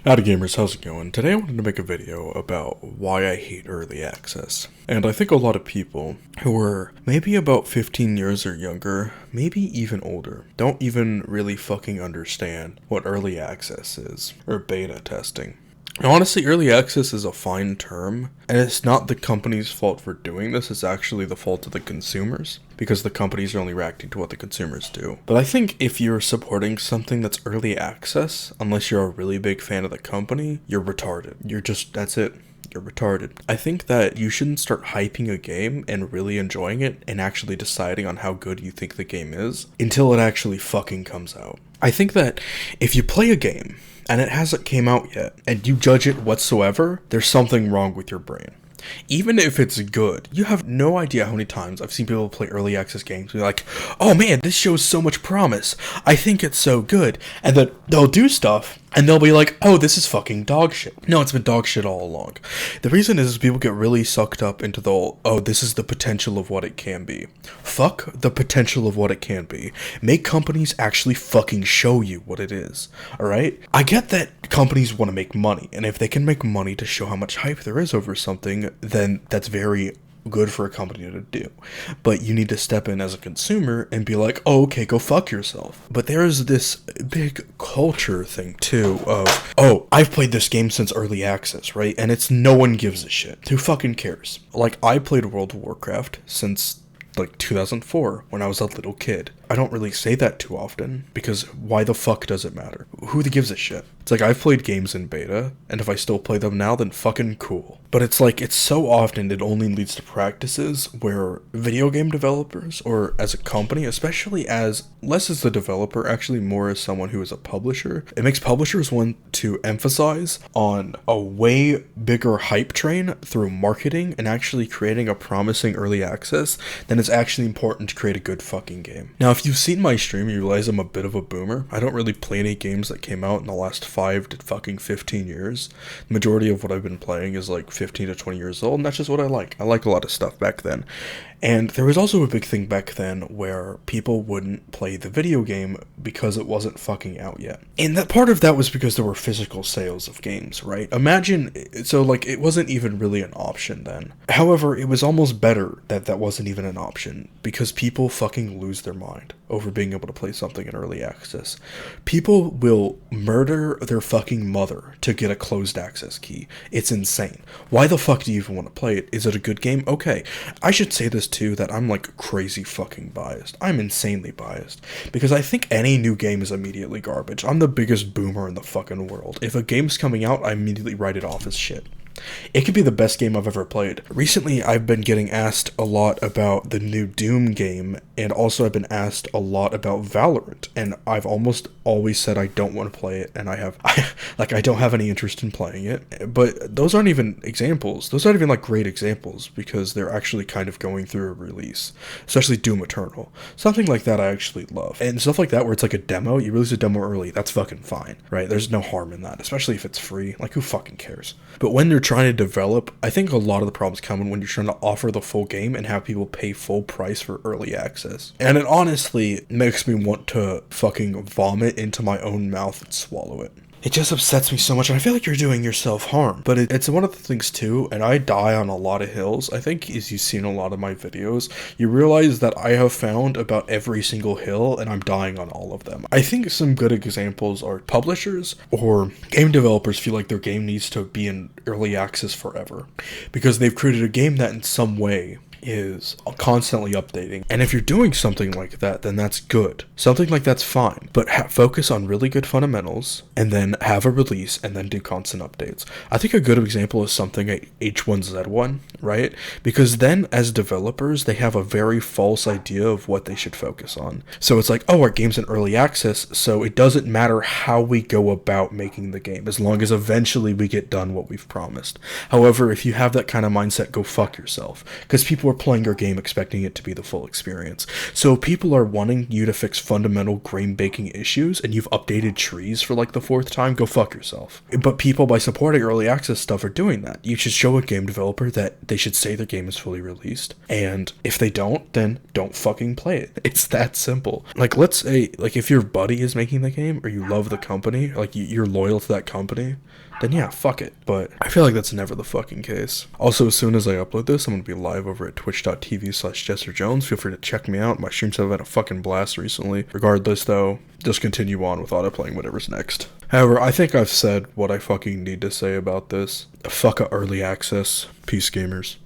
Howdy gamers, how's it going? Today I wanted to make a video about why I hate early access. And I think a lot of people who are maybe about 15 years or younger, maybe even older, don't even really fucking understand what early access is, or beta testing. Now, honestly, early access is a fine term, and it's not the company's fault for doing this, it's actually the fault of the consumers, because the companies are only reacting to what the consumers do. But I think if you're supporting something that's early access, unless you're a really big fan of the company, you're retarded. That's it. You're retarded. I think that you shouldn't start hyping a game and really enjoying it and actually deciding on how good you think the game is until it actually fucking comes out. I think that if you play a game and it hasn't came out yet, and you judge it whatsoever, there's something wrong with your brain. Even if it's good, you have no idea how many times I've seen people play early access games and be like, oh man, this shows so much promise, I think it's so good, and then they'll do stuff, and they'll be like, oh, this is fucking dog shit. No, it's been dog shit all along. The reason is people get really sucked up into the whole, oh, this is the potential of what it can be. Fuck the potential of what it can be. Make companies actually fucking show you what it is, alright? I get that companies want to make money, and if they can make money to show how much hype there is over something, then that's very good for a company to do. But you need to step in as a consumer and be like, oh, okay, go fuck yourself. But there is this big culture thing too of, oh, I've played this game since early access, right? And it's no one gives a shit. Who fucking cares? Like, I played World of Warcraft since like 2004 when I was a little kid. I don't really say that too often because why the fuck does it matter? Who gives a shit? It's like I've played games in beta, and if I still play them now, then fucking cool. But it's like, it's so often it only leads to practices where video game developers, or as a company, especially as less as the developer, actually more as someone who is a publisher, it makes publishers want to emphasize on a way bigger hype train through marketing and actually creating a promising early access than it's actually important to create a good fucking game. Now, if you've seen my stream, you realize I'm a bit of a boomer. I don't really play any games that came out in the last 5 to fucking 15 years. The majority of what I've been playing is like 15 to 20 years old, and that's just what I like. I like a lot of stuff back then. And there was also a big thing back then where people wouldn't play the video game because it wasn't fucking out yet. And that part of that was because there were physical sales of games, right? Imagine, so like it wasn't even really an option then. However, it was almost better that that wasn't even an option because people fucking lose their mind over being able to play something in early access. People will murder their fucking mother to get a closed access key. It's insane. Why the fuck do you even want to play it? Is it a good game? Okay. I should say this too, that I'm like crazy fucking biased. I'm insanely biased. Because I think any new game is immediately garbage. I'm the biggest boomer in the fucking world. If a game's coming out, I immediately write it off as shit. It could be the best game I've ever played. Recently, I've been getting asked a lot about the new Doom game, and also I've been asked a lot about Valorant, and I've almost always said I don't want to play it, and I don't have any interest in playing it. But those aren't even examples. Those aren't even like great examples, because they're actually kind of going through a release. Especially Doom Eternal. Something like that I actually love. And stuff like that where it's like a demo, you release a demo early, that's fucking fine, right? There's no harm in that, especially if it's free. Like, who fucking cares? But when they're trying to develop, I think a lot of the problems come when you're trying to offer the full game and have people pay full price for early access. And it honestly makes me want to fucking vomit into my own mouth and swallow it. It just upsets me so much, and I feel like you're doing yourself harm. But it's one of the things too, and I die on a lot of hills. I think as you've seen a lot of my videos, you realize that I have found about every single hill, and I'm dying on all of them. I think some good examples are publishers or game developers feel like their game needs to be in early access forever, because they've created a game that in some way is constantly updating. And if you're doing something like that, then that's good. Something like that's fine. But focus on really good fundamentals, and then have a release, and then do constant updates. I think a good example is something like H1Z1, right? Because then, as developers, they have a very false idea of what they should focus on. So it's like, oh, our game's in early access, so it doesn't matter how we go about making the game, as long as eventually we get done what we've promised. However, if you have that kind of mindset, go fuck yourself. Because people are playing your game expecting it to be the full experience. So if people are wanting you to fix fundamental game baking issues and you've updated trees for like the 4th time, go fuck yourself. But people, by supporting early access stuff, are doing that. You should show a game developer that they should say their game is fully released, and if they don't, then don't fucking play it. It's that simple. Like, let's say, like, if your buddy is making the game, or you love the company, like, you're loyal to that company, then yeah, fuck it. But I feel like that's never the fucking case. Also, as soon as I upload this, I'm gonna be live over at twitch.tv/JesterJones. Feel free to check me out. My streams have had a fucking blast recently. Regardless, though, just continue on with autoplaying whatever's next. However, I think I've said what I fucking need to say about this. Fuck a early access. Peace, gamers.